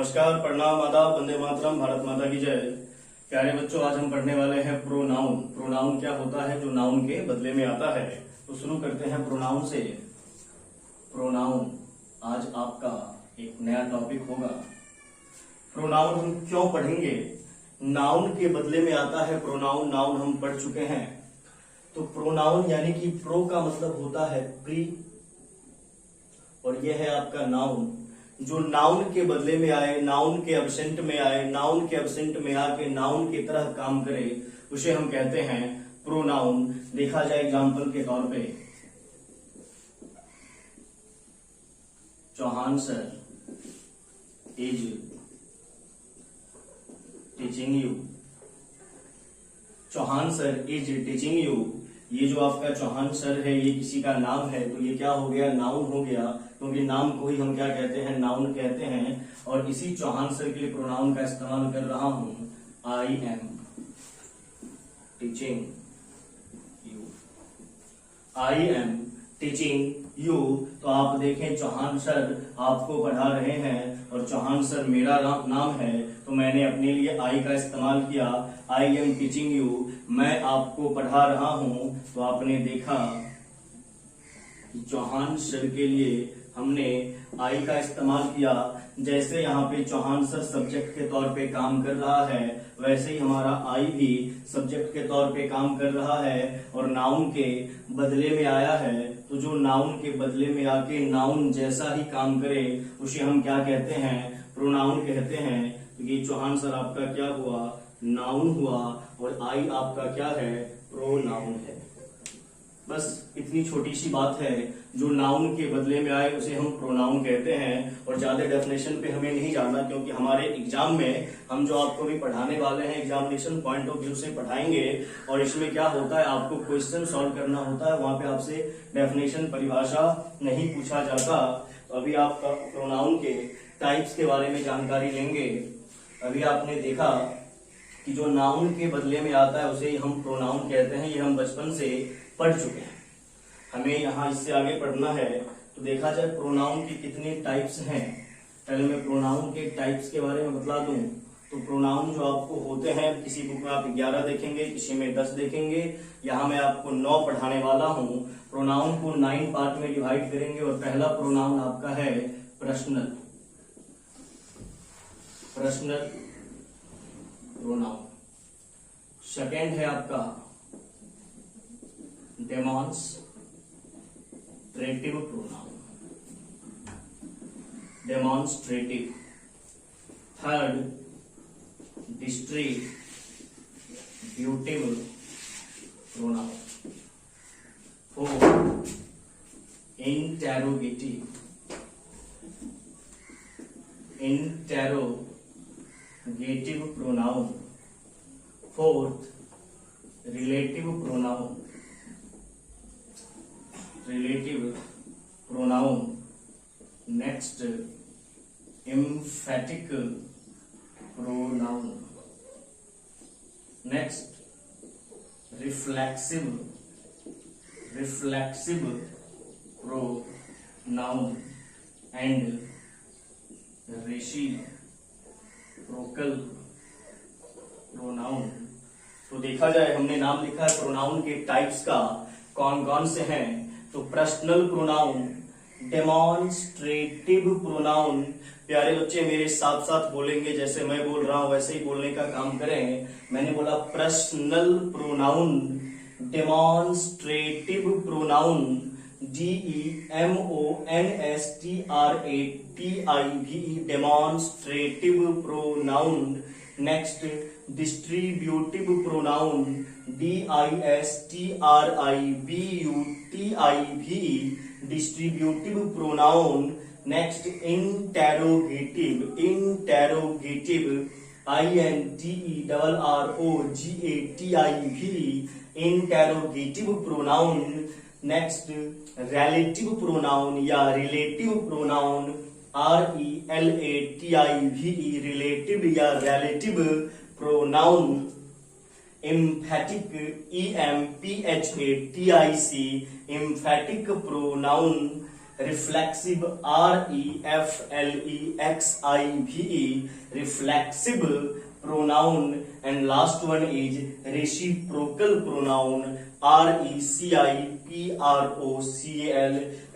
नमस्कार, प्रणाम, आदाब, वंदे मातरम, भारत माता की जय। प्यारे बच्चों, आज हम पढ़ने वाले हैं प्रोनाउन। प्रोनाउन क्या होता है जो नाउन के बदले में आता है। तो शुरू करते हैं प्रोनाउन से। प्रोनाउन आज आपका एक नया टॉपिक होगा। प्रोनाउन हम क्यों पढ़ेंगे? नाउन के बदले में आता है प्रोनाउन। नाउन हम पढ़ चुके हैं। तो प्रोनाउन यानी कि प्रो का मतलब होता है प्री, और यह है आपका नाउन। जो नाउन के बदले में आए, नाउन के एब्सेंट में आए, नाउन के एब्सेंट में आके नाउन की तरह काम करे, उसे हम कहते हैं प्रोनाउन। देखा जाए एग्जाम्पल के तौर पे, Chauhan sir is teaching you. Chauhan sir is teaching you. ये जो आपका चौहान सर है, ये किसी का नाम है, तो ये क्या हो गया? नाउन हो गया, क्योंकि नाम को ही हम क्या कहते हैं? नाउन कहते हैं। और इसी चौहान सर के लिए प्रोनाउन का इस्तेमाल कर रहा हूं। I am teaching you. I am teaching you. तो आप देखें, चौहान सर आपको पढ़ा रहे हैं और चौहान सर मेरा नाम है, तो मैंने अपने लिए आई का इस्तेमाल किया। आई एम टीचिंग यू, मैं आपको पढ़ा रहा हूं। तो आपने देखा कि चौहान सर के लिए हमने आई का इस्तेमाल किया। जैसे यहाँ पे चौहान सर सब्जेक्ट के तौर पे काम कर रहा है, वैसे ही हमारा आई भी सब्जेक्ट के तौर पे काम कर रहा है और नाउन के बदले में आया है। तो जो नाउन के बदले में आके नाउन जैसा ही काम करे, उसे हम क्या कहते हैं? प्रोनाउन कहते हैं। तो ये चौहान सर आपका क्या हुआ? नाउन हुआ, और आई आपका क्या है? प्रोनाउन है। बस इतनी छोटी सी बात है। जो नाउन के बदले में आए उसे हम प्रोनाउन कहते हैं। और ज्यादा डेफिनेशन पे हमें नहीं जाना, क्योंकि हमारे एग्जाम में हम जो आपको भी पढ़ाने वाले हैं, एग्जामिनेशन पॉइंट ऑफ व्यू से पढ़ाएंगे। और इसमें क्या होता है, आपको क्वेश्चन सॉल्व करना होता है। वहां पे आपसे डेफिनेशन, परिभाषा नहीं पूछा जाता। तो अभी आप प्रोनाउन के टाइप्स के बारे में जानकारी लेंगे। अभी आपने देखा कि जो नाउन के बदले में आता है उसे हम प्रोनाउन कहते हैं। ये हम बचपन से पढ़ चुके हैं। हमें यहाँ इससे आगे पढ़ना है। तो देखा जाए प्रोनाउन के कितने टाइप्स हैं। पहले मैं प्रोनाउन के टाइप्स के बारे में बता दूं। तो प्रोनाउन जो आपको होते हैं, किसी बुक में आप 11 देखेंगे, किसी में 10 देखेंगे। यहाँ मैं आपको 9 पढ़ाने वाला हूँ। प्रोनाउन को 9 पार्ट में डिवाइड करेंगे। और पहला प्रोनाउन आपका है पर्सनल। Personal pronoun. सेकेंड है आपका demonstrative pronoun. Demonstrative. Third distributive pronoun. Fourth interrogative. Interrogative pronoun. Fourth relative pronoun. Relative pronoun. Next emphatic pronoun. Next reflexive pronoun and reciprocal pronoun. तो देखा जाए, हमने नाम लिखा है प्रोनाउन के टाइप्स का, कौन कौन से हैं। तो पर्सनल प्रोनाउन, डेमॉन्स्ट्रेटिव प्रोनाउन। प्यारे बच्चे मेरे साथ साथ बोलेंगे, जैसे मैं बोल रहा हूं वैसे ही बोलने का काम करें। मैंने बोला personal pronoun, demonstrative pronoun, DEMONSTRATIV, demonstrative pronoun. Next distributive pronoun, DISTRIBUTIV, distributive pronoun. Next interrogative. Interrogative INTERROGATIV, interrogative pronoun. Next relative pronoun या रिलेटिव प्रोनाउन, RELATIVE, रिलेटिव या relative pronoun. Emphatic, EMPHATIC, emphatic pronoun. Reflexive, REFLEXIVE, reflexive pronoun, and last one is reciprocal pronoun, RECIPROCAL,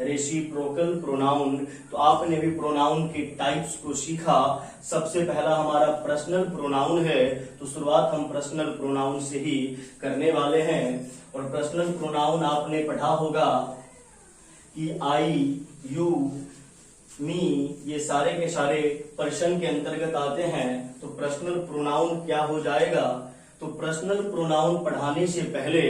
reciprocal pronoun. तो आपने भी pronoun के types को सीखा। सबसे पहला हमारा पर्सनल प्रोनाउन है, तो शुरुआत हम पर्सनल प्रोनाउन से ही करने वाले हैं। और पर्सनल प्रोनाउन आपने पढ़ा होगा कि आई, यू, मी, ये सारे के सारे पर्सन के अंतर्गत आते हैं। तो पर्सनल प्रोनाउन क्या हो जाएगा? तो पर्सनल प्रोनाउन पढ़ाने से पहले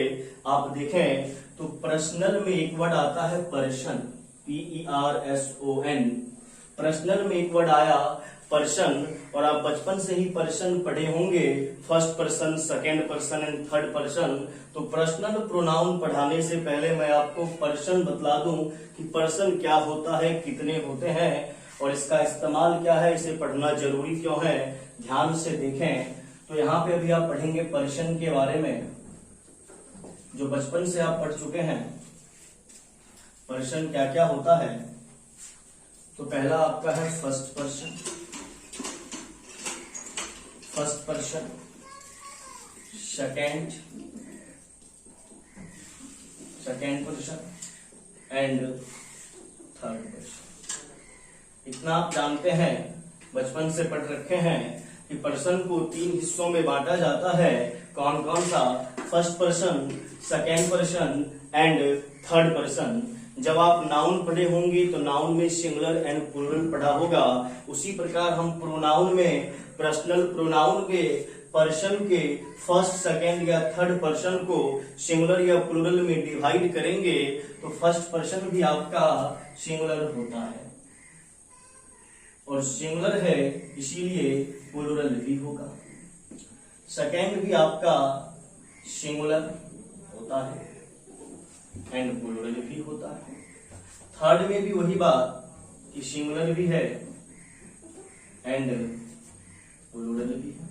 आप देखें तो पर्सनल में एक वर्ड आता है पर्सन, PERSON। पर्सनल में एक वर्ड आया पर्सन, और आप बचपन से ही पर्सन पढ़े होंगे, first person, second person and third person. तो पर्सनल प्रोनाउन पढ़ाने से पहले मैं आपको पर्सन बतला दूं कि पर्सन क्या होता है, कितने होते हैं और इसका इस्तेमाल क्या है, इसे पढ़ना जरूरी क्यों है। ध्यान से देखें तो यहाँ पे अभी आप पढ़ेंगे पर्सन के बारे में, जो बचपन से आप पढ़ चुके हैं। पर्सन क्या क्या होता है, तो पहला आपका है first person, first person, second person and third person. इतना आप जानते हैं, बचपन से पढ़ रखे हैं कि पर्सन को 3 हिस्सों में बांटा जाता है। कौन कौन सा? First person, second person and third person. जब आप नाउन पढ़े होंगे तो नाउन में सिंगुलर एंड प्लूरल पढ़ा होगा। उसी प्रकार हम प्रोनाउन में पर्सनल प्रोनाउन के पर्सन के फर्स्ट, सेकेंड या थर्ड पर्सन को सिंगुलर या प्लूरल में डिवाइड करेंगे। तो फर्स्ट पर्सन भी आपका सिंगुलर होता है और सिंगुलर है इसीलिए प्लूरल भी होगा। सेकेंड भी आपका सिंगुलर होता है एंड प्लूरल भी होता है। थर्ड में भी वही बात कि सिंगुलर भी है एंड प्लूरल भी है।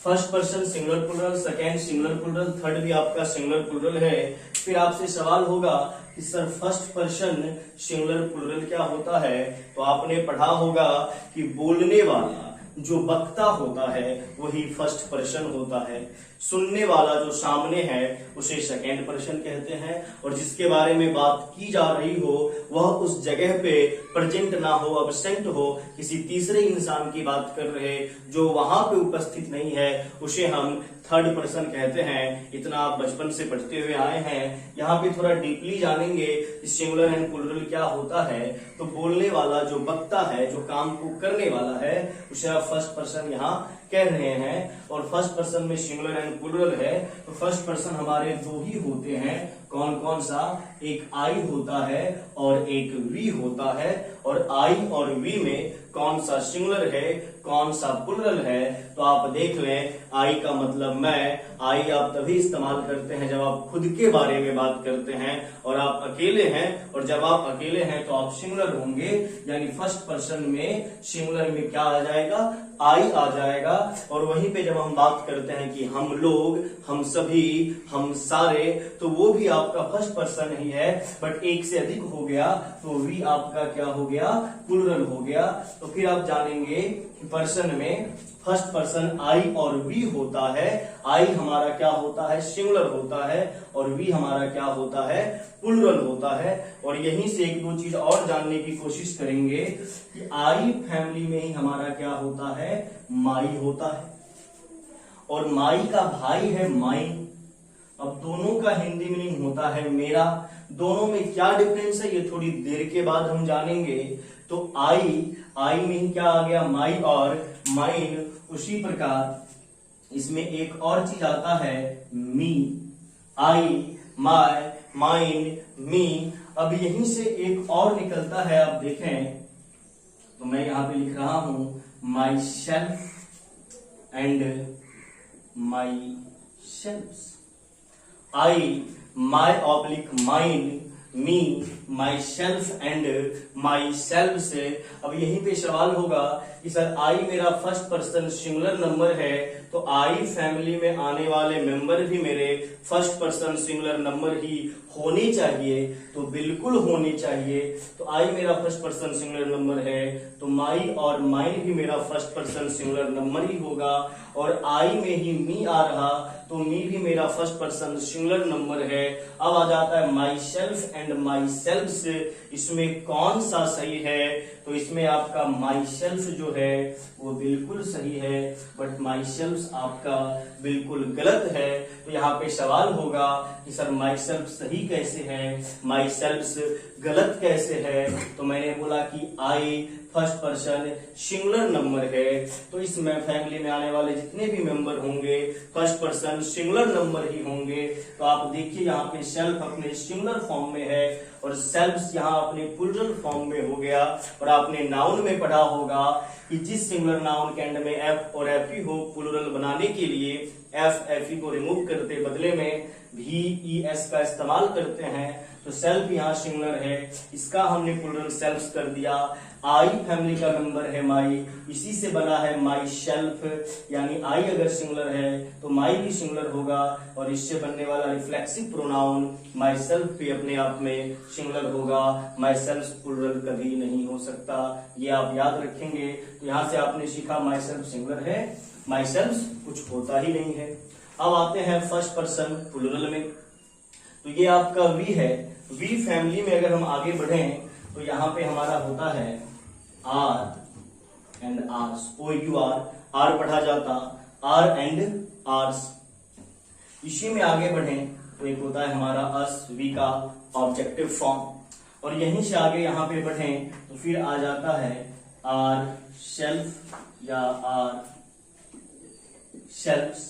First person singular plural, second singular plural, third भी आपका सिंगुलर प्लूरल है। फिर आपसे सवाल होगा कि sir first person singular plural क्या होता है? तो आपने पढ़ा होगा कि बोलने वाला जो वक्ता होता है वही फर्स्ट पर्सन होता है। सुनने वाला जो सामने है उसे सेकेंड पर्सन कहते हैं, और जिसके बारे में बात की जा रही हो वह उस जगह पे प्रेजेंट ना हो, अब्सेंट हो, किसी तीसरे इंसान की बात कर रहे जो वहां पे उपस्थित नहीं है, उसे हम थर्ड पर्सन कहते हैं। इतना आप बचपन से पढ़ते हुए आए हैं। यहाँ पे थोड़ा डीपली जानेंगे सिंगुलर एंड प्लूरल क्या होता है। तो बोलने वाला जो वक्ता है, जो काम को करने वाला है, उसे आप फर्स्ट पर्सन यहाँ कह रहे हैं। और फर्स्ट पर्सन में सिंगुलर एंड प्लूरल है। तो फर्स्ट पर्सन हमारे 2 ही होते हैं। कौन कौन सा? एक आई होता है और एक वी होता है। और आई और वी में कौन सा सिंगुलर है, कौन सा प्लूरल है? तो आप देख लें, आई का मतलब मैं। आई आप तभी इस्तेमाल करते हैं जब आप खुद के बारे में बात करते हैं और आप अकेले हैं, और जब आप अकेले हैं तो आप सिंगुलर होंगे। यानी फर्स्ट पर्सन में सिंगुलर में क्या आ जाएगा? आई आ जाएगा। और वहीं पे जब हम बात करते हैं कि हम लोग, हम सभी, हम सारे, तो वो भी आपका फर्स्ट पर्सन ही है, बट एक से अधिक हो गया तो वी आपका क्या हो गया? प्लूरल हो गया। तो फिर आप जानेंगे कि पर्सन में फर्स्ट पर्सन आई और वी होता है। आई हमारा क्या होता है? सिंगुलर होता है, और वी हमारा क्या होता है? प्लूरल होता है। और यहीं से 1-2 चीज और जानने की कोशिश करेंगे कि आई फैमिली में ही हमारा क्या होता है? माई होता है, और माई का भाई है माइन। अब दोनों का हिंदी मीनिंग होता है मेरा। दोनों में क्या डिफरेंस है ये थोड़ी देर के बाद हम जानेंगे। तो आई में ही क्या आ गया? माई और माइन। उसी प्रकार इसमें एक और चीज आता है मी। आई, माई, माइन, मी। अब यहीं से एक और निकलता है, आप देखें तो मैं यहां पे लिख रहा हूं my self and my self. I, my oblique mine, me, my self and my self से। अब यहीं पे सवाल होगा कि सर आई मेरा फर्स्ट पर्सन सिंगुलर नंबर है, तो आई फैमिली में आने वाले मेंबर भी मेरे फर्स्ट पर्सन सिंगुलर नंबर ही होनी चाहिए, तो बिल्कुल होनी चाहिए। तो आई मेरा फर्स्ट पर्सन सिंगुलर नंबर है, तो माई और माइन भी मेरा फर्स्ट पर्सन सिंगुलर नंबर ही होगा। और आई में ही मी आ रहा, तो मी भी मेरा फर्स्ट पर्सन सिंगुलर नंबर है। अब आ जाता है माई सेल्फ एंड माई सेल्फ्स, इसमें कौन सा सही है? तो इसमें आपका माई सेल्फ जो है वो बिल्कुल सही है, बट माई सेल्फ आपका बिल्कुल गलत है। तो यहाँ पे सवाल होगा कि सर माई सेल्फ सही कैसे है, माई सेल्फ गलत कैसे है? तो मैंने बोला कि आई फर्स्ट पर्सन सिंगुलर नंबर है, तो इस फैमिली में आने वाले जितने भी मेंबर होंगे फर्स्ट पर्सन सिंगुलर नंबर ही होंगे। तो आप देखिए यहाँ पे सेल्फ अपने सिंगुलर फॉर्म में है और सेल्फ्स यहाँ अपने प्लूरल फॉर्म में हो गया। और आपने नाउन में पढ़ा होगा कि जिस सिंगुलर नाउन के एंड में एफ और एफ ई हो, प्लूरल बनाने के लिए एफ एफ ई को रिमूव करते बदले में भी ई एस का इस्तेमाल करते हैं। तो सेल्फ यहाँ सिंगुलर है, इसका हमने प्लूरल सेल्फ्स कर दिया। आई फैमिली का मेंबर है माई, इसी से बना है माई सेल्फ, यानी आई अगर सिंगुलर है तो माई भी सिंगुलर होगा। और इससे बनने वाला रिफ्लेक्सिव प्रोनाउन माई सेल्फ भी अपने आप में सिंगुलर होगा, माई सेल्फ प्लूरल कभी नहीं हो सकता, ये आप याद रखेंगे। तो यहाँ से आपने सीखा माई सेल्फ सिंगुलर है, माई सेल्फ कुछ होता ही नहीं है। अब आते हैं फर्स्ट पर्सन प्लूरल में, तो ये आपका वी है। वी फैमिली में अगर हम आगे बढ़ें तो यहाँ पे हमारा होता है our and ours, O U R पढ़ा जाता, आर एंड आर्स। इसी में आगे बढ़ें तो एक होता है हमारा अस, वी का ऑब्जेक्टिव फॉर्म। और यहीं से आगे यहाँ पे बढ़ें तो फिर आ जाता है आर सेल्फ या आर सेल्फ्स।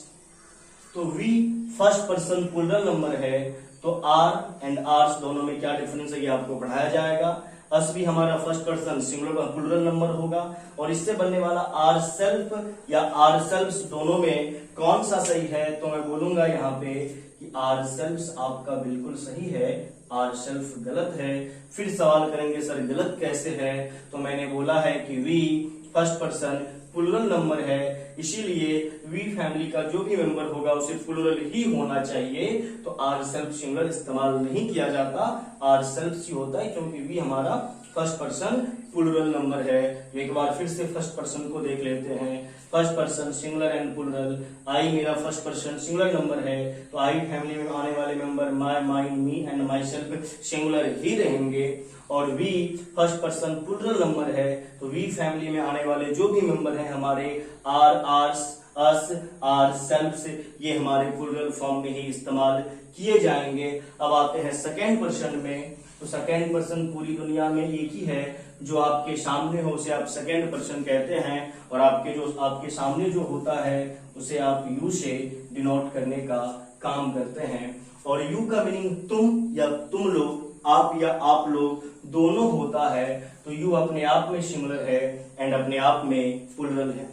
तो we first person plural number है, तो आर एंड आर्स दोनों में क्या डिफरेंस है ये आपको पढ़ाया जाएगा। अस भी हमारा first person singular plural number होगा। और इससे बनने वाला आर सेल्फ या आर सेल्फ्स दोनों में कौन सा सही है? तो मैं बोलूंगा यहाँ पे कि आर सेल्फ्स आपका बिल्कुल सही है, आर सेल्फ गलत है। फिर सवाल करेंगे सर गलत कैसे है? तो मैंने बोला है कि we first person plural number है, इसीलिए वी फैमिली का जो भी मेंबर होगा उसे प्लूरल ही होना चाहिए। तो आर सेल्फ सिंगुलर इस्तेमाल नहीं किया जाता, आर सेल्फ ही होता है, क्योंकि वी हमारा फर्स्ट पर्सन प्लूरल नंबर है। एक बार फिर से फर्स्ट पर्सन को देख लेते हैं, first person singular and plural. I मेरा फर्स्ट पर्सन सिंगुलर नंबर है, तो आई फैमिली में आने वाले member my, mine, me and myself singular ही रहेंगे। और we first person plural number है, तो वी फैमिली में आने वाले जो भी मेंबर हैं हमारे our, ours, us, ourselves, ये हमारे प्लूरल फॉर्म में ही इस्तेमाल किए जाएंगे। अब आते हैं सेकेंड पर्सन में, तो सेकेंड पर्सन पूरी दुनिया में एक ही है, जो आपके सामने हो उसे आप सेकेंड पर्सन कहते हैं। और आपके सामने जो होता है उसे आप यू से डिनोट करने का काम करते हैं। और यू का मीनिंग तुम या तुम लोग, आप या आप लोग दोनों होता है। तो यू अपने आप में सिंगुलर है एंड अपने आप में प्लूरल है।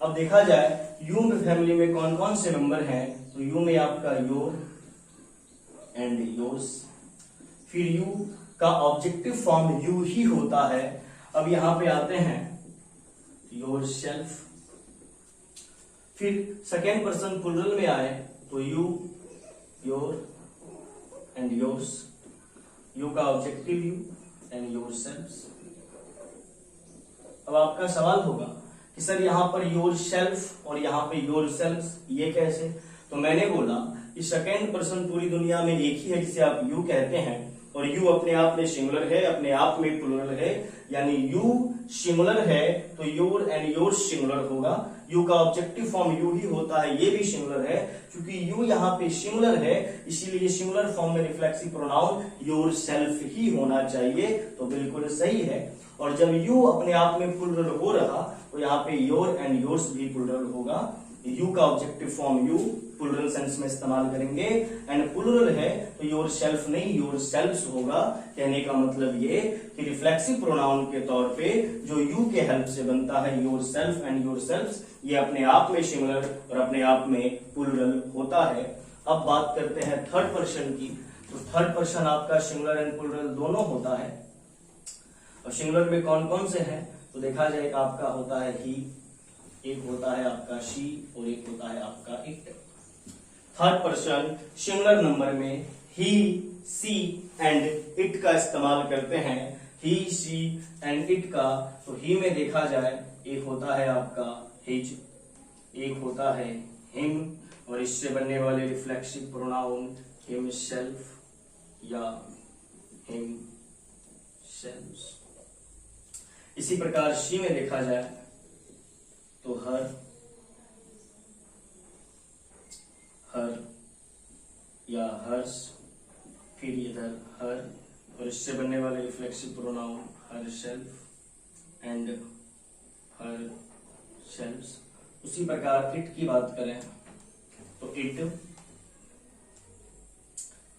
अब देखा जाए यू में फैमिली में कौन कौन से मेंबर हैं, तो यू में आपका योर एंड योर्स। फिर यू का ऑब्जेक्टिव फॉर्म यू ही होता है। अब यहां पे आते हैं योर सेल्फ। फिर सेकेंड पर्सन प्लूरल में आए तो you, your and yours. You का objective you and yourself. अब आपका सवाल होगा कि सर यहाँ पर योर सेल्फ और यहाँ पे योर सेल्फ ये कैसे? तो मैंने बोला कि सेकेंड पर्सन पूरी दुनिया में एक ही है जिसे आप यू कहते हैं, और यू अपने आप में सिंगुलर है, अपने आप में प्लूरल है, यानी यू सिंगुलर है तो योर एंड योर सिंगुलर होगा। यू का ऑब्जेक्टिव फॉर्म यू ही होता है, ये भी सिंगुलर है, क्योंकि यू यहाँ पे सिंगुलर है इसीलिए सिंगुलर फॉर्म में रिफ्लेक्सिव प्रोनाउन योर सेल्फ ही होना चाहिए। तो बिल्कुल सही है। और जब यू अपने आप में प्लूरल हो रहा तो यहाँ पे योर एंड योर्स भी प्लूरल होगा। यू का objective form you plural sense में इस्तेमाल करेंगे, एंड प्लूरल है तो योर सेल्फ नहीं योर सेल्फ्स होगा। कहने का मतलब ये कि रिफ्लेक्सिव प्रोनाउन के तौर पे जो यू के हेल्प से बनता है yourself and yourselves, ये अपने आप में सिंगुलर और अपने आप में प्लूरल होता है। अब बात करते हैं थर्ड पर्सन की। तो थर्ड पर्सन आपका सिंगुलर एंड प्लूरल दोनों होता है। और सिंगुलर में कौन कौन से हैं? तो देखा जाए आपका होता है ही, एक होता है आपका शी और एक होता है आपका it. Third person singular number में ही, सी एंड इट का इस्तेमाल करते हैं, ही शी एंड इट का, तो ही में देखा जाए एक होता है आपका हिज, एक होता है हिम, और इससे बनने वाले रिफ्लेक्सिव प्रोनाउन हिम सेल्फ या हिम सेल्व्स। इसी प्रकार शी में देखा जाए तो हर, हर या हर्ष, फिर इधर हर, और इससे बनने वाले reflexive pronoun herself and her selves. उसी प्रकार इट की बात करें तो it,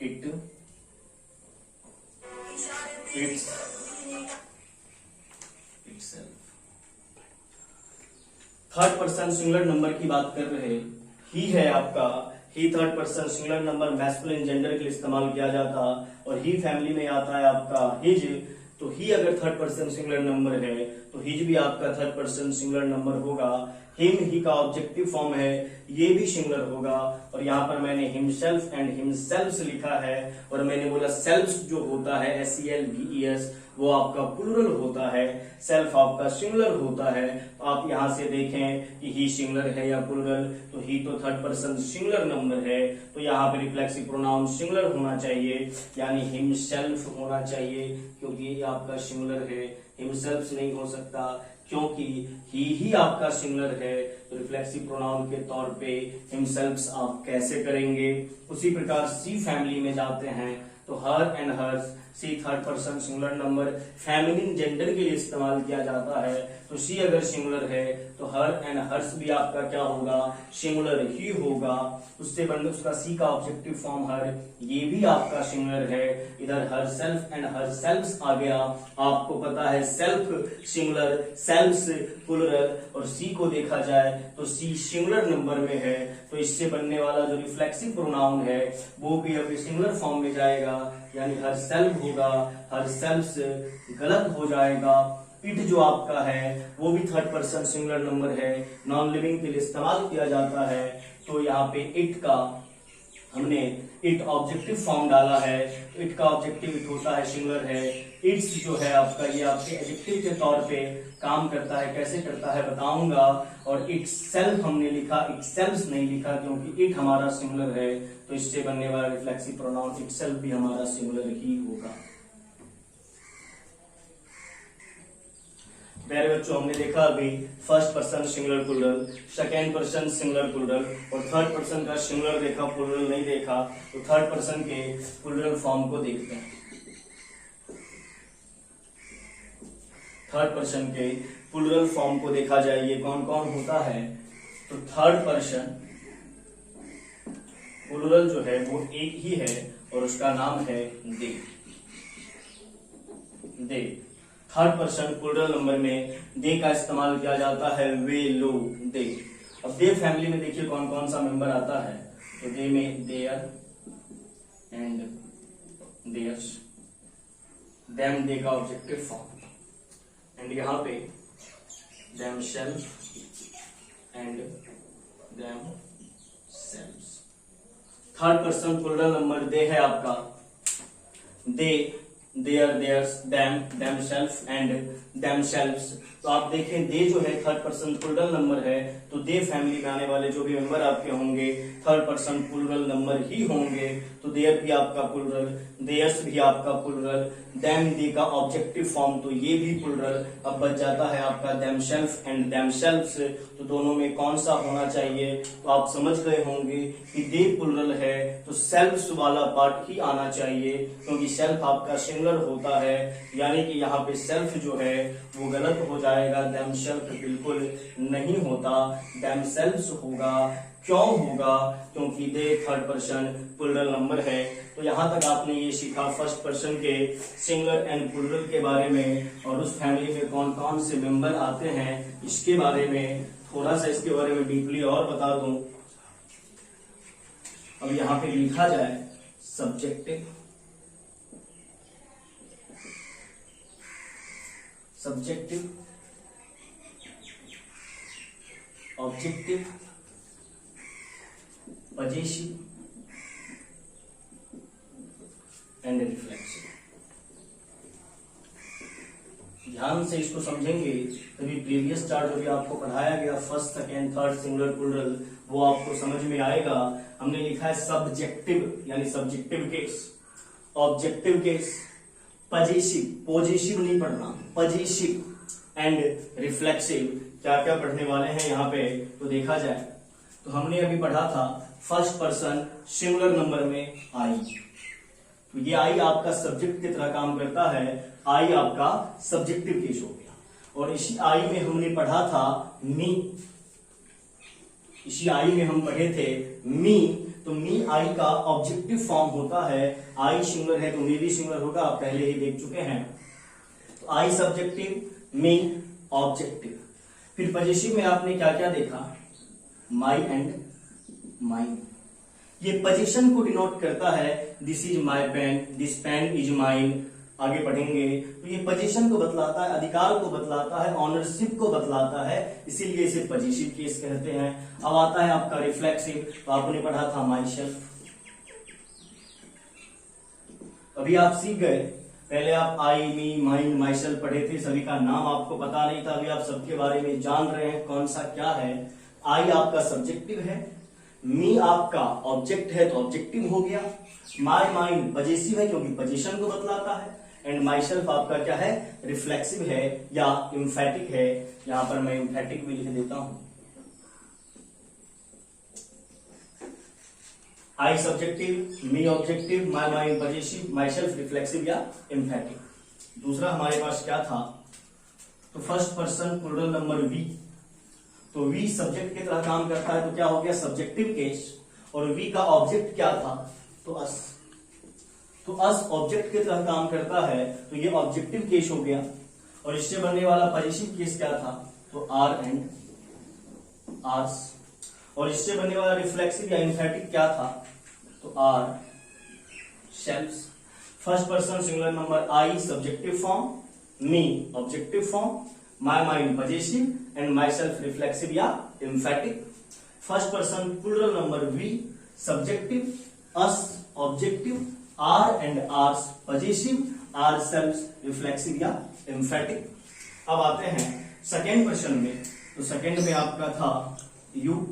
it, its, itself. Third person singular number की बात कर रहे, ही है आपका, he third person singular number masculine gender के लिए इस्तेमाल किया जाता, और ही फैमिली में आता है आपका हिज, तो ही अगर थर्ड पर्सन सिंगुलर नंबर है तो हिज भी आपका थर्ड पर्सन सिंगुलर नंबर होगा। हिम ही का ऑब्जेक्टिव फॉर्म है, ये भी सिंगुलर होगा, और यहाँ पर मैंने हिमसेल्फ एंड हिमसेल्व्स लिखा है, और मैंने बोला सेल्फ्स जो होता है SELVES वो आपका प्लूरल होता है, सेल्फ आपका सिंगुलर होता है। तो आप यहाँ से देखें कि ही सिंगुलर है या प्लूरल, तो ही तो थर्ड पर्सन सिंगुलर नंबर है, तो यहाँ पे रिफ्लेक्सिव प्रोनाउन सिंगुलर होना चाहिए, यानी हिमसेल्फ होना चाहिए, क्योंकि ये आपका सिंगुलर है, हिमसेल्फ नहीं हो सकता क्योंकि ही आपका सिंगुलर है, तो रिफ्लेक्सिव प्रोनाउन के तौर पे हिमसेल्फ्स आप कैसे करेंगे। उसी प्रकार सी फैमिली में जाते हैं तो her and hers, she third person singular number feminine gender के लिए इस्तेमाल किया जाता है, तो सी अगर सिंगुलर है तो हर एंड हर्स भी आपका क्या होगा, सिंगुलर ही होगा। उससे बनने उसका सी का ऑब्जेक्टिव फॉर्म हर, ये भी आपका सिंगुलर है। इधर हर सेल्फ एंड हर सेल्फ्स आ गया, आपको पता है सेल्फ सिंगुलर, सेल्फ्स प्लुरल, और सी को देखा जाए तो सी सिंगुलर नंबर में है, तो इससे बनने वाला जो रिफ्लेक्सिव प्रोनाउन है वो भी अभी सिंगुलर फॉर्म में जाएगा, यानी हर सेल्फ होगा, हर सेल्फ्स गलत हो जाएगा। इट जो आपका है वो भी थर्ड पर्सन सिंगुलर नंबर है, नॉन लिविंग के लिए इस्तेमाल किया जाता है, तो यहाँ पे इट का हमने इट ऑब्जेक्टिव फॉर्म डाला है, इट का ऑब्जेक्टिव इट होता है, सिंगुलर है। इट्स जो है आपका ये आपके एडजेक्टिव के तौर पे काम करता है, कैसे करता है बताऊंगा। और इट सेल्फ हमने लिखा, इट सेल्फ नहीं लिखा क्योंकि इट हमारा सिंगुलर है, तो इससे बनने वाला रिफ्लेक्सिव प्रोनाउन इट सेल्फ भी हमारा सिंगुलर ही होगा। प्यारे बच्चों, हमने देखा अभी first person singular plural, second person singular plural, और थर्ड पर्सन का सिंगुलर देखा, प्लूरल नहीं देखा, तो थर्ड पर्सन के प्लूरल फॉर्म को देखते हैं। थर्ड पर्सन के प्लूरल फॉर्म को देखा जाए, ये कौन कौन होता है, तो थर्ड पर्सन प्लूरल जो है वो एक ही है और उसका नाम है दे। They third person plural number में दे का इस्तेमाल किया जाता है, वे लोग दे। अब दे फैमिली में देखिए कौन कौन सा मेंबर आता है, तो दे में their and theirs, them they का ऑब्जेक्टिव फॉर्म, एंड यहाँ पे themself and themselves. Third person plural number they है आपका, they, their, theirs, them, themself and themselves. तो आप देखें दे जो है थर्ड पर्सन प्लूरल नंबर है, तो दे फैमिली में आने वाले जो भी मेंबर आपके होंगे थर्ड पर्सन प्लूरल नंबर ही होंगे, तो देयर भी आपका प्लूरल, देयर्स भी आपका प्लूरल, देम दे का ऑब्जेक्टिव फॉर्म तो ये भी प्लूरल। अब बच जाता है आपका देमसेल्फ एंड देमसेल्व्स, तो दोनों में कौन सा होना चाहिए, तो आप समझ गए होंगे कि दे प्लूरल है तो सेल्फ्स वाला पार्ट ही आना चाहिए, क्योंकि सेल्फ आपका सिंगुलर होता है, यानी कि यहाँ पे सेल्फ जो है वो गलत हो जाएगा, देमसेल्फ बिल्कुल नहीं होता, देमसेल्व्स होगा। क्यों होगा, क्योंकि they third person plural number है। तो यहाँ तक आपने ये सीखा फर्स्ट पर्सन के सिंगुलर एंड प्लूरल के बारे में, और उस फैमिली में कौन कौन से मेंबर आते हैं इसके बारे में। थोड़ा सा इसके बारे में डीपली और बता दूं। अब यहाँ पे लिखा जाए subjective, subjective, objective, possessive, and reflexive. ध्यान से इसको समझेंगे तभी प्रीवियस चार्ट जो भी आपको पढ़ाया गया first second third singular plural वो आपको समझ में आएगा। हमने लिखा है सब्जेक्टिव यानी subjective case, objective case, possessive, positive नहीं पढ़ना, पजेसिव एंड रिफ्लेक्सिव। क्या क्या पढ़ने वाले हैं यहाँ पे तो देखा जाए तो हमने अभी पढ़ा था फर्स्ट पर्सन सिंगुलर नंबर में आई, तो ये आई आपका सब्जेक्ट की तरह काम करता है, आई आपका सब्जेक्टिव केस हो गया। और इसी आई में हमने पढ़ा था मी, इसी आई में हम पढ़े थे मी, तो मी आई का ऑब्जेक्टिव फॉर्म होता है। आई सिंगुलर है तो मी भी सिंगुलर होगा, आप पहले ही देख चुके हैं। तो आई सब्जेक्टिव, मी ऑब्जेक्टिव। फिर पजेसिव में आपने क्या क्या देखा, माई एंड माइन। ये पोजीशन को डिनोट करता है, this is my pen, this pen is mine. आगे पढ़ेंगे तो ये पोजीशन को बतलाता है, अधिकार को बतलाता है, ऑनरशिप को बतलाता है, इसीलिए इसे पजेसिव केस कहते हैं। अब आता है आपका रिफ्लेक्सिव, तो आपने पढ़ा था माई सेल्फ। अभी आप सीख गए, पहले आप आई, मी, माइन, माई सेल्फ पढ़े थे, सभी का नाम आपको पता नहीं था, अभी आप सबके बारे में जान रहे हैं कौन सा क्या है। आई आपका सब्जेक्टिव है, मी आपका ऑब्जेक्ट है तो ऑब्जेक्टिव हो गया, माई माइन पजेसिव है क्योंकि पोजीशन को बतलाता है, एंड माई सेल्फ आपका क्या है, रिफ्लेक्सिव है या इम्फेटिक है। यहां पर मैं इम्फेटिक भी लिख देता हूं। I subjective, me objective, my mine possessive, myself reflexive या इम्फेटिक। दूसरा हमारे पास क्या था, तो first person plural number we, तो वी सब्जेक्ट की तरह काम करता है, तो क्या हो गया सब्जेक्टिव केस। और वी का ऑब्जेक्ट क्या था, तो अस, तो अस ऑब्जेक्ट की तरह काम करता है, तो ये ऑब्जेक्टिव केस हो गया। और इससे बनने वाला पजेसिव केस क्या था, तो आर एंड आर्स। और इससे बनने वाला रिफ्लेक्सिव या इम्फेटिक क्या था, तो ourselves. First person singular number I subjective form, me objective form, my mine possessive and myself reflexive या emphatic. First person plural number we subjective, us objective, our and ours possessive, ourself reflexive या emphatic. अब आते हैं second person में, तो second में आपका था यू,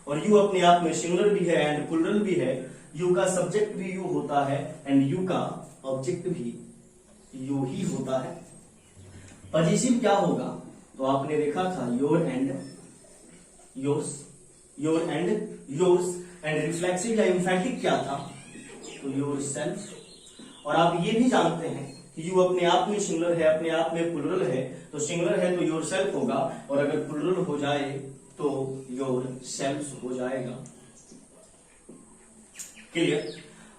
और यू अपने आप में सिंगुलर भी है एंड प्लूरल भी है। यू का सब्जेक्ट भी यू होता है एंड यू का ऑब्जेक्ट भी यू ही होता है। पजेसिव क्या होगा, तो आपने देखा था your and yours, your and yours. And reflexive या इम्फेटिक क्या था, तो योर सेल्फ। और आप ये भी जानते हैं कि यू अपने आप में सिंगुलर है, अपने आप में प्लूरल है, तो सिंगुलर है तो योर सेल्फ होगा, और अगर प्लूरल हो जाए तो योर सेल्फ हो जाएगा। क्लियर।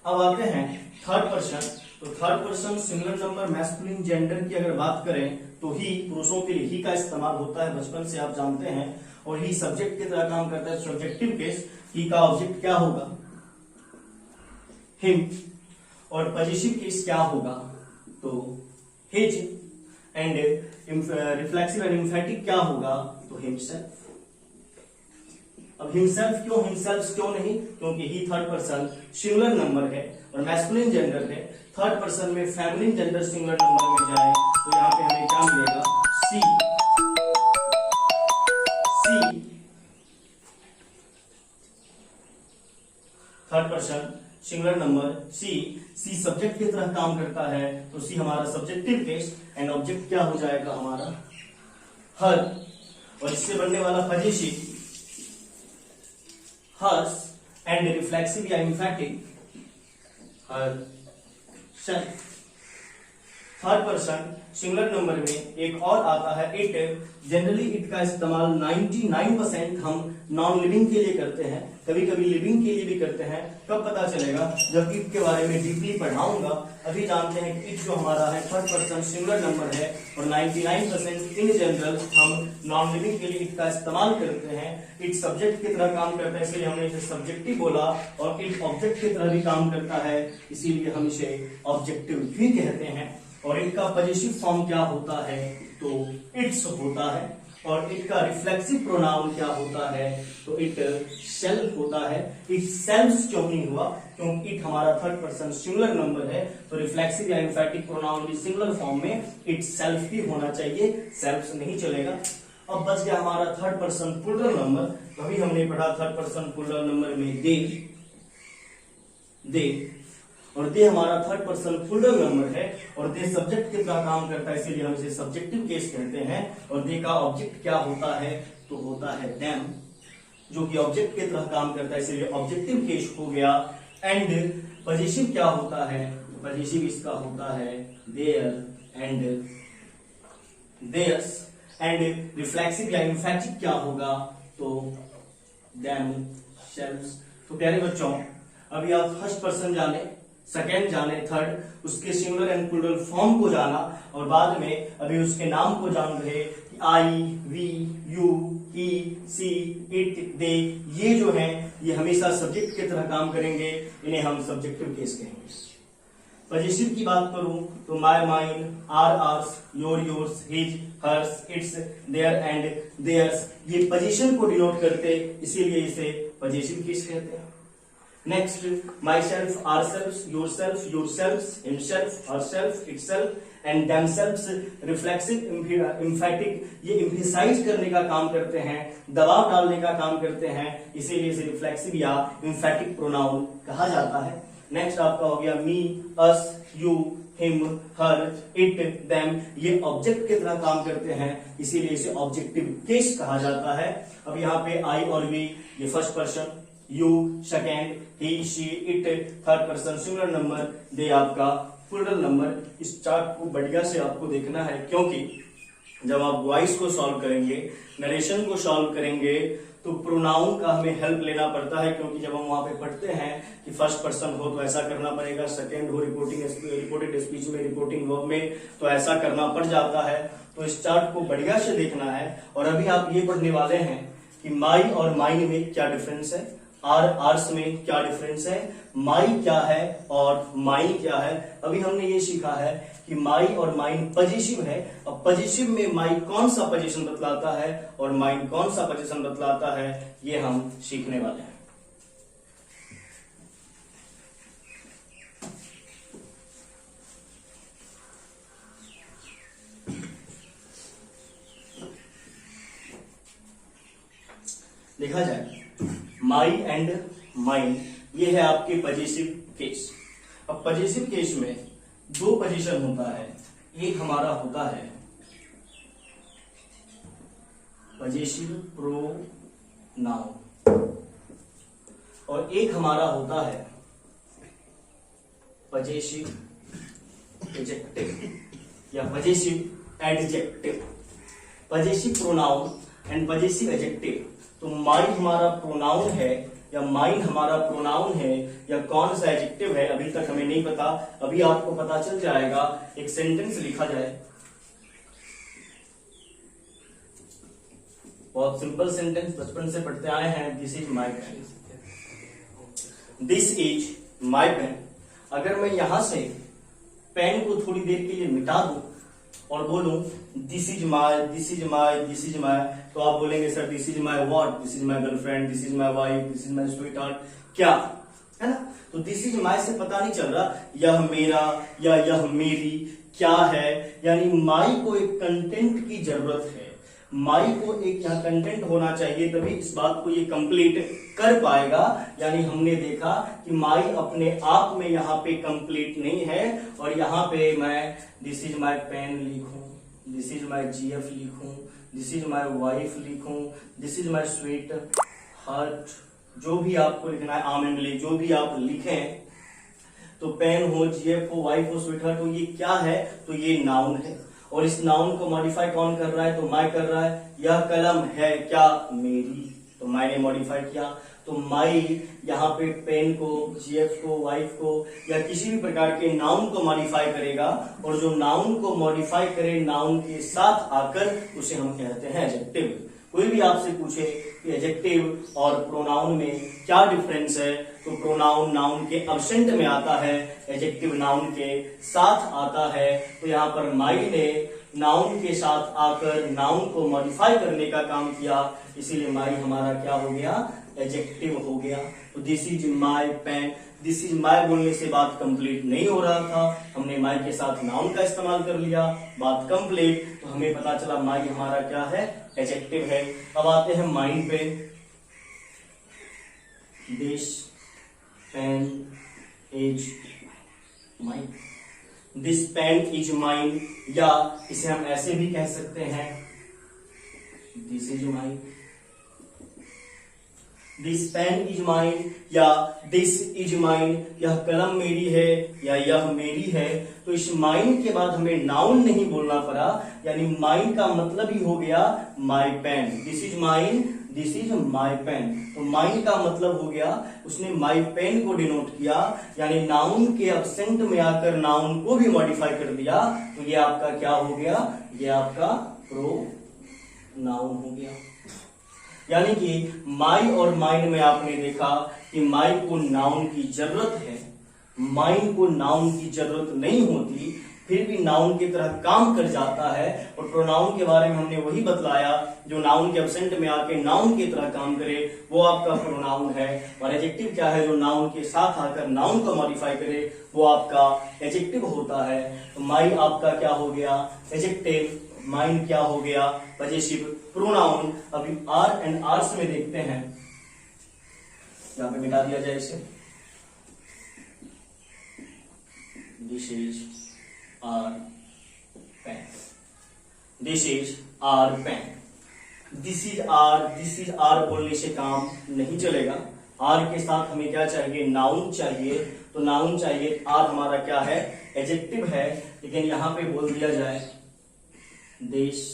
अब आते हैं थर्ड पर्सन, तो third person singular number masculine gender की अगर बात करें तो ही, पुरुषों के लिए ही का इस्तेमाल होता है, बचपन से आप जानते हैं। और ही सब्जेक्ट की तरह काम करता है, सब्जेक्टिव केस। ही का ऑब्जेक्ट क्या होगा, हिम। और पजेसिव केस क्या होगा, तो his. And reflexive and emphatic क्या होगा, तो हिमसेल्फ। अब हिमसेल्फ क्यों, हिमसेल्फ क्यों नहीं, क्योंकि he third person singular number है और मैस्कुलिन जेंडर है। थर्ड पर्सन में फेमिनिन जेंडर सिंगुलर नंबर में जाए तो यहाँ पे हमें क्या मिलेगा, she. She third person singular number she, she subject की तरह काम करता है, तो सी हमारा सब्जेक्टिव केस एंड ऑब्जेक्ट क्या हो जाएगा हमारा हर। और इससे बनने वाला पजेसिव हर्स एंड रिफ्लेक्सिव या emphatic her self. Third person singular number में एक और आता है इट। जनरली इट का इस्तेमाल 99% हम नॉन लिविंग के लिए करते हैं, कभी कभी लिविंग के लिए भी करते हैं। कब पता चलेगा, जब इट के बारे में डीपली पढ़ाऊंगा। अभी जानते हैं कि इट जो हमारा है थर्ड पर्सन सिंगुलर नंबर है और 99% इन जनरल हम नॉन लिविंग के लिए इट का इस्तेमाल करते हैं। इट सब्जेक्ट की तरह काम करता है, इसलिए हमने इसे सब्जेक्टिव बोला, और इट ऑब्जेक्ट की तरह भी काम करता है, इसीलिए हम इसे ऑब्जेक्टिव भी कहते हैं। और इनका पजेसिव फॉर्म क्या होता है, तो इट्स होता है। और इट का रिफ्लेक्सिव प्रोनाउन क्या होता है, तो इट सेल्फ होता है। इट सेल्फ क्यों नहीं हुआ, क्योंकि इट हमारा थर्ड पर्सन सिंगुलर नंबर है, तो रिफ्लेक्सिव या एम्फैटिक प्रोनाउन भी सिंगुलर फॉर्म में इट सेल्फ ही होना चाहिए, सेल्फ नहीं चलेगा। अब बच गया हमारा थर्ड पर्सन प्लूरल नंबर। अभी हमने पढ़ा थर्ड पर्सन प्लूरल नंबर में दे और दे हमारा थर्ड पर्सन प्लूरल नंबर है और दे सब्जेक्ट की तरह काम करता है, इसीलिए हम इसे सब्जेक्टिव केस कहते हैं। और दे का ऑब्जेक्ट क्या होता है, तो होता है देम, जो कि ऑब्जेक्ट की तरह काम करता है, इसीलिए ऑब्जेक्टिव केस हो गया। एंड पजेसिव क्या होता है, पजेसिव इसका होता है their and theirs. And reflexive या एम्फैटिक क्या होगा, तो देम शेल्व्स। तो प्यारे बच्चों, अभी आप फर्स्ट पर्सन जाने, सेकेंड जाने, थर्ड, उसके सिंगुलर एंड प्लूरल फॉर्म को जाना और बाद में अभी उसके नाम को जान रहे कि I, we, you, he, she, it, they, ये जो हैं ये हमेशा सब्जेक्ट की तरह काम करेंगे, इन्हें हम सब्जेक्टिव केस कहेंगे। पजेसिव की बात करूं तो my, mine, our, ours, your, yours, his, hers, its, their and theirs, ये पोजीशन को डिनोट करते, इसीलिए इसे पजेसिव केस कहते हैं। Next, myself, ourself, yourself, yourself, himself, herself, itself and themselves, reflexive, emphatic, ये emphasise करने का काम करते हैं, दबाव डालने का काम करते हैं, इसीलिए इसे रिफ्लेक्सिव या एम्फैटिक प्रोनाउन कहा जाता है। नेक्स्ट आपका हो गया me, us, you, him, her, it, them, ये ऑब्जेक्ट की तरह काम करते हैं, इसीलिए इसे ऑब्जेक्टिव केस कहा जाता है। अब यहाँ पे आई और वी ये first person, you second, he, she, it third person singular number, they आपका प्लूरल नंबर। इस चार्ट को बढ़िया से आपको देखना है, क्योंकि जब आप वॉइस को सॉल्व करेंगे, नरेशन को सॉल्व करेंगे, तो प्रोनाउन का हमें हेल्प लेना पड़ता है, क्योंकि जब हम वहां पे पढ़ते हैं कि फर्स्ट पर्सन हो तो ऐसा करना पड़ेगा, सेकेंड हो रिपोर्टेड स्पीच में, रिपोर्टिंग वर्ब में तो ऐसा करना पड़ जाता है। तो इस चार्ट को बढ़िया से देखना है। और अभी आप ये पढ़ने वाले हैं कि माई और माइन में क्या डिफरेंस है, आर, आर्स में क्या डिफरेंस है, माई क्या है और माइन क्या है। अभी हमने ये सीखा है कि माई और माइन पजेसिव है। अब पजेसिव में माई कौन सा पोजीशन बतलाता है और माइन कौन सा पोजीशन बतलाता है, ये हम सीखने वाले हैं। देखा जाए माई एंड माइन, ये है आपके पजेसिव केस। अब पजेसिव केस में दो पोजीशन होता है, एक हमारा होता है पजेसिव प्रोनाउन और एक हमारा होता है पजेसिव एडजेक्टिव या possessive adjective. Possessive pronoun and possessive adjective, तो माई हमारा प्रोनाउन है या माइन हमारा प्रोनाउन है या कौन सा एडजेक्टिव है, अभी तक हमें नहीं पता। अभी आपको पता चल जाएगा। एक सेंटेंस लिखा जाए, बहुत सिंपल सेंटेंस, बचपन से पढ़ते आए हैं, this is my pen, this is my pen. अगर मैं यहां से पेन को थोड़ी देर के लिए मिटा दूं और बोलूं this is my, this is my, this is माई, तो आप बोलेंगे sir this is my what, this is my girlfriend, this is my wife, this is my sweet heart, क्या है ना। तो दिस इज माई से पता नहीं चल रहा यह मेरा या यह मेरी क्या है, यानी माई को एक कंटेंट की जरूरत है, माई को एक यहाँ कंटेंट होना चाहिए, तभी इस बात को ये कंप्लीट कर पाएगा। यानी हमने देखा कि माई अपने आप में यहाँ पे कंप्लीट नहीं है और यहाँ पे मैं दिस इज माई पेन लिखूं, दिस इज माई जीएफ लिखूं, दिस इज माई वाइफ लिखूं, this is my sweet heart, जो भी आपको लिखना है, आम एंड ले, जो भी आप लिखें, तो पेन हो, जीएफ हो, वाइफ हो, स्वीट हार्ट हो, ये क्या है, तो ये नाउन है। और इस नाउन को मॉडिफाई कौन कर रहा है, तो माई कर रहा है। यह कलम है क्या, मेरी, तो माई ने मॉडिफाई किया। तो माई यहाँ पे पेन को, जीएफ को, वाइफ को या किसी भी प्रकार के नाउन को मॉडिफाई करेगा, और जो नाउन को मॉडिफाई करे नाउन के साथ आकर उसे हम कहते हैं एडजेक्टिव। कोई भी आपसे पूछे कि एडजेक्टिव और प्रोनाउन में क्या डिफरेंस है, तो प्रोनाउन नाउन के एब्सेंट में आता है, एडजेक्टिव नाउन के साथ आता है। तो यहाँ पर माई ने नाउन के साथ आकर नाउन को मॉडिफाई करने का काम किया, इसीलिए माई हमारा क्या हो गया, एडजेक्टिव हो गया। तो this is my pen, this is my बोलने से बात कंप्लीट नहीं हो रहा था, हमने माई के साथ नाउन का इस्तेमाल कर लिया, बात कंप्लीट। तो हमें पता चला माई हमारा क्या है, एडजेक्टिव है। अब आते हैं माइन पे। This pen is mine, this pen is mine, या इसे हम ऐसे भी कह सकते हैं, this is mine, this pen is mine, या दिस इज माइन, यह कलम मेरी है या यह मेरी है। तो इस माइन के बाद हमें नाउन नहीं बोलना पड़ा, यानी माइन का मतलब ही हो गया my pen. This is mine, this is my pen. तो माइन का मतलब हो गया, उसने माई पेन को डिनोट किया, यानी नाउन के एब्सेंट में आकर नाउन को भी मॉडिफाई कर दिया। तो ये आपका क्या हो गया, ये आपका प्रोनाउन हो गया। यानी कि माई और माइन में आपने देखा कि माई को नाउन की जरूरत है, माइन को नाउन की जरूरत नहीं होती, फिर भी नाउन की तरह काम कर जाता है। और प्रोनाउन के बारे में हमने वही बतलाया, जो नाउन के एब्सेंट में आके नाउन की तरह काम करे वो आपका प्रोनाउन है। और एडजेक्टिव क्या है, जो नाउन के साथ आकर नाउन को मॉडिफाई करे वो आपका एडजेक्टिव होता है। तो माई आपका क्या हो गया, एडजेक्टिव, माइन क्या हो गया, पजेसिव प्रोनाउन। अभी आर एंड आर्स में देखते हैं, यहां पे मिटा दिया जाए इसे। This is our pen, this is our pen, this is our बोलने से काम नहीं चलेगा। आर के साथ हमें क्या चाहिए, नाउन चाहिए। तो नाउन चाहिए, आर हमारा क्या है, एडजेक्टिव है। लेकिन यहां पे बोल दिया जाए दिस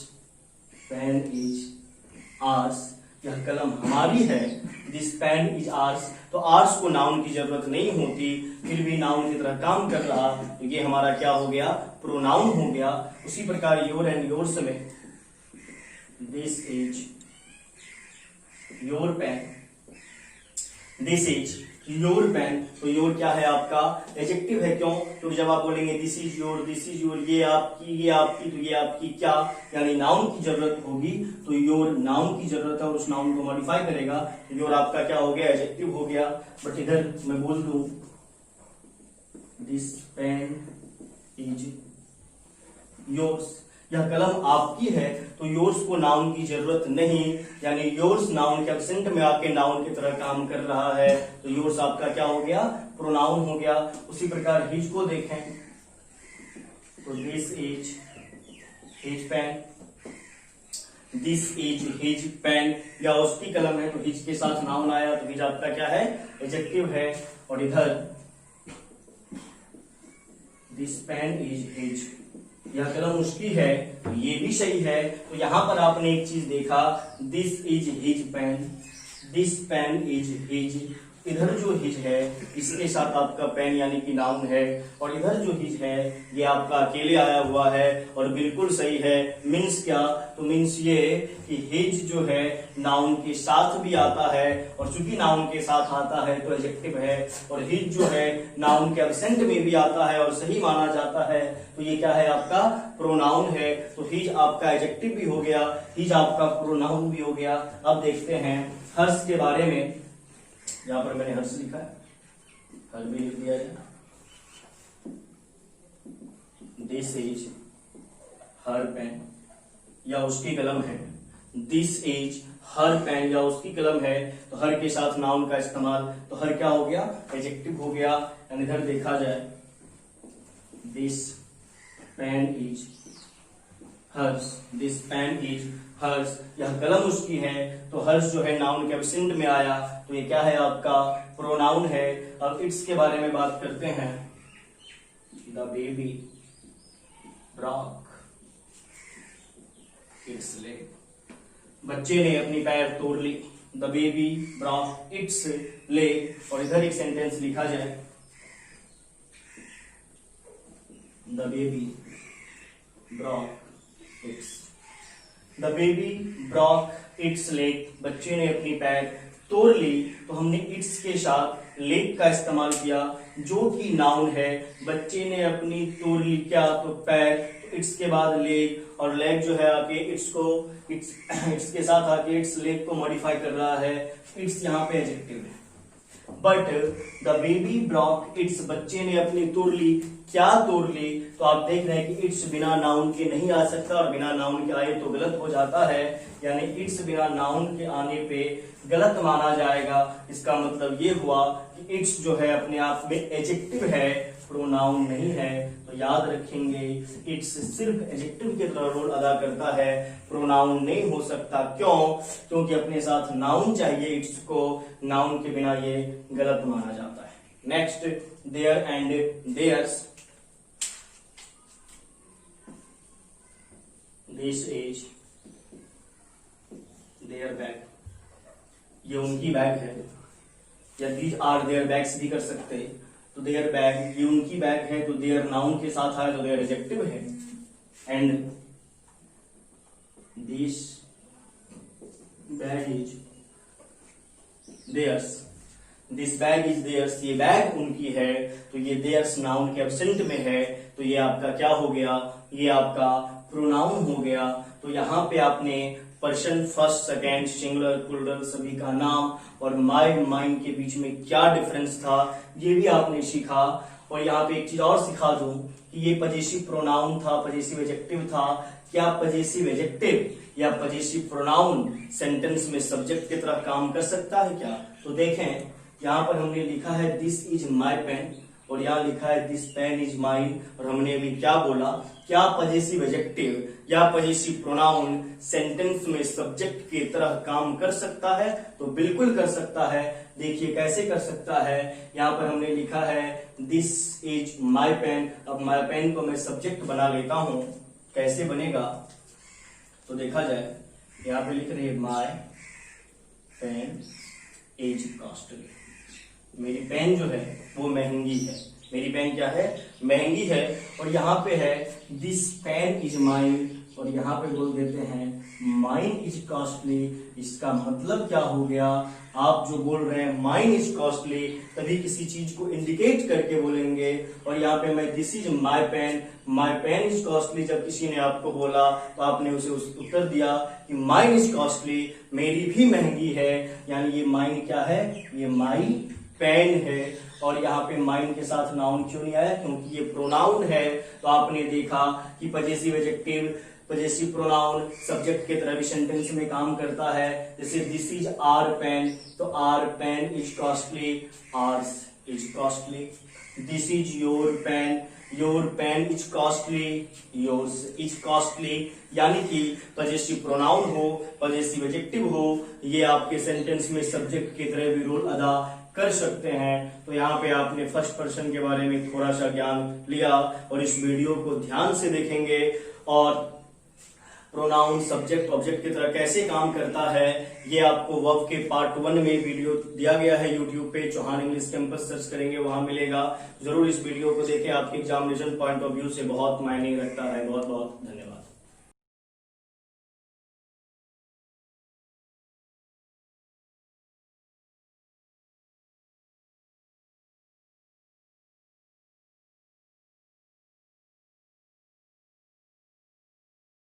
पेन इज आर्स, यह कलम हमारी है, दिस पेन इज आर्स। तो आर्स को नाउन की जरूरत नहीं होती, फिर भी नाउन की तरह काम कर रहा, तो ये हमारा क्या हो गया, प्रोनाउन हो गया। उसी प्रकार योर एंड योर्स में, this is your pen, this is your pen. तो योर क्या है आपका, एडजेक्टिव है। क्यों, तो जब आप बोलेंगे this is your, this is your, ये आपकी, ये आपकी, तो ये आपकी क्या, यानी नाउन की जरूरत होगी। तो योर नाउन की जरूरत है और उस नाउन को मॉडिफाई करेगा। तो योर आपका क्या हो गया, एडजेक्टिव हो गया। बट इधर मैं बोल दूं दिस पेन इज योर्स, यह कलम आपकी है, तो योर्स को नाउन की जरूरत नहीं, यानी योर्स नाउन के एब्सेंट में आके नाउन की तरह काम कर रहा है। तो योर्स आपका क्या हो गया, प्रोनाउन हो गया। उसी प्रकार हिज को देखें, तो this is his pen, this is his pen, या उसकी कलम है तो हिज के साथ नाउन आया, तो हिज आपका क्या है, एडजेक्टिव है। और इधर दिस पेन इज हिज, यह कलम उसकी है, तो ये भी सही है। तो यहां पर आपने एक चीज देखा, this is his pen, this pen is his. इधर जो हिज है इसके साथ आपका पेन यानी कि नाउन है, और इधर जो हिज है ये आपका अकेले आया हुआ है और बिल्कुल सही है। मीन्स क्या, तो मीन्स ये कि हिज जो है नाउन के साथ भी आता है, और चूंकि नाउन के साथ आता है तो एडजेक्टिव है। और हिज जो है नाउन के एब्सेंट में भी आता है और सही माना जाता है, तो ये क्या है, आपका प्रोनाउन है। तो हिज आपका एडजेक्टिव भी हो गया, हिज आपका प्रोनाउन भी हो गया। अब देखते हैं हर्ष के बारे में। यहां पर मैंने हर्ष लिखा है, हर भी लिख दिया है। दिस इज हर पेन, या उसकी कलम है। दिस इज हर पेन, या उसकी कलम है, तो हर के साथ नाउन का इस्तेमाल, तो हर क्या हो गया, एडजेक्टिव हो गया। एंड इधर देखा जाए this pen is hers, this pen is hers, यह कलम उसकी है, तो हर्ष जो है नाउन के एब्सेंट में आया, तो ये क्या है, आपका प्रोनाउन है। अब इट्स के बारे में बात करते हैं। The baby broke its leg, बच्चे ने अपनी पैर तोड़ ली। The baby broke its leg, और इधर एक सेंटेंस लिखा जाए, the baby broke its, the baby broke its leg, बच्चे ने अपनी पैर तोड़ ली। तो हमने इट्स के साथ लेग का इस्तेमाल किया, जो कि नाउन है। बच्चे ने अपनी तोड़ ली क्या, तो पैर, इट्स के बाद लेग, और लेग जो है आके इट्स के साथ आके इट्स लेग को मॉडिफाई कर रहा है, इट्स यहाँ पे एडजेक्टिव है। But the baby broke it's, बच्चे ने अपनी तोड़ ली, क्या तोड़ ली, तो आप देख रहे हैं कि इट्स बिना नाउन के नहीं आ सकता, और बिना नाउन के आए तो गलत हो जाता है, यानी इट्स बिना नाउन के आने पे गलत माना जाएगा। इसका मतलब ये हुआ कि इट्स जो है अपने आप में एडजेक्टिव है, प्रोनाउन नहीं है। तो याद रखेंगे इट्स सिर्फ एडजेक्टिव की तरह रोल अदा करता है, प्रोनाउन नहीं हो सकता। क्यों? क्योंकि अपने साथ नाउन चाहिए इट्स को, नाउन के बिना ये गलत माना जाता है। Next, their and theirs, this is their bag, ये उनकी बैग है, या दीज आर देयर बैग्स भी कर सकते हैं। तो देयर बैग, ये उनकी बैग है, तो देयर नाउन के साथ आए तो देयर एडजेक्टिव है। And this bag is theirs, this bag is theirs, ये बैग उनकी है, तो ये देयर्स नाउन के एब्सेंट में है, तो ये आपका क्या हो गया, ये आपका प्रोनाउन हो गया। तो यहाँ पे आपने person first second singular plural सभी का नाम और माय माइन के बीच में क्या डिफरेंस था ये भी आपने सीखा। और यहाँ पे एक चीज और सिखा दूं कि ये पजेसिव प्रोनाउन था, पजेसिव एडजेक्टिव था। क्या पजेसिव एडजेक्टिव या पजेसिव प्रोनाउन सेंटेंस में सब्जेक्ट की तरह काम कर सकता है क्या? तो देखें, यहाँ पर हमने लिखा है दिस इज माई पेन, और यहाँ लिखा है दिस पेन इज माइन, और हमने अभी क्या बोला, क्या पजेसिव एडजेक्टिव या पजेसिव प्रोनाउन सेंटेंस में सब्जेक्ट की तरह काम कर सकता है? तो बिल्कुल कर सकता है। देखिए कैसे कर सकता है, यहाँ पर हमने लिखा है दिस इज माई पेन, अब माई पेन को मैं सब्जेक्ट बना लेता हूं, कैसे बनेगा तो देखा जाए। यहाँ पे लिख रहे हैं माई पेन इज कॉस्टली, मेरी पेन जो है वो महंगी है, मेरी पेन क्या है, महंगी है। और यहाँ पे है दिस पेन इज माइन, और यहाँ पे बोल देते हैं माइन इज कॉस्टली। इसका मतलब क्या हो गया, आप जो बोल रहे हैं माइन इज कॉस्टली तभी किसी चीज को इंडिकेट करके बोलेंगे। और यहाँ पे मैं this is my pen is costly, जब किसी ने आपको बोला तो आपने उसे उत्तर दिया कि माइन इज कॉस्टली, मेरी भी महंगी है, यानी ये माइन क्या है, ये माई पेन है। और यहाँ पे माइन के साथ नाउन क्यों नहीं आया, क्योंकि ये प्रोनाउन है। तो आपने देखा कि possessive adjective, possessive pronoun subject की तरह भी सेंटेंस में काम करता है। जैसे दिस इज आर पेन, तो our pen is costly, ours is costly. This is your pen is costly, yours is costly. यानी कि पजेसिव प्रोनाउन हो, पजेसिव एडजेक्टिव हो, ये आपके सेंटेंस में सब्जेक्ट की तरह भी रोल अदा कर सकते हैं। तो यहाँ पे आपने फर्स्ट पर्सन के बारे में थोड़ा सा ज्ञान लिया, और इस वीडियो को ध्यान से देखेंगे और प्रोनाउन सब्जेक्ट ऑब्जेक्ट की तरह कैसे काम करता है ये आपको वर्ब के पार्ट 1 में वीडियो दिया गया है यूट्यूब पे, चौहान इंग्लिश कैंपस सर्च करेंगे वहां मिलेगा। जरूर इस वीडियो को देखें, आपके एग्जामिनेशन पॉइंट ऑफ व्यू से बहुत मायने रखता है। बहुत बहुत धन्यवाद।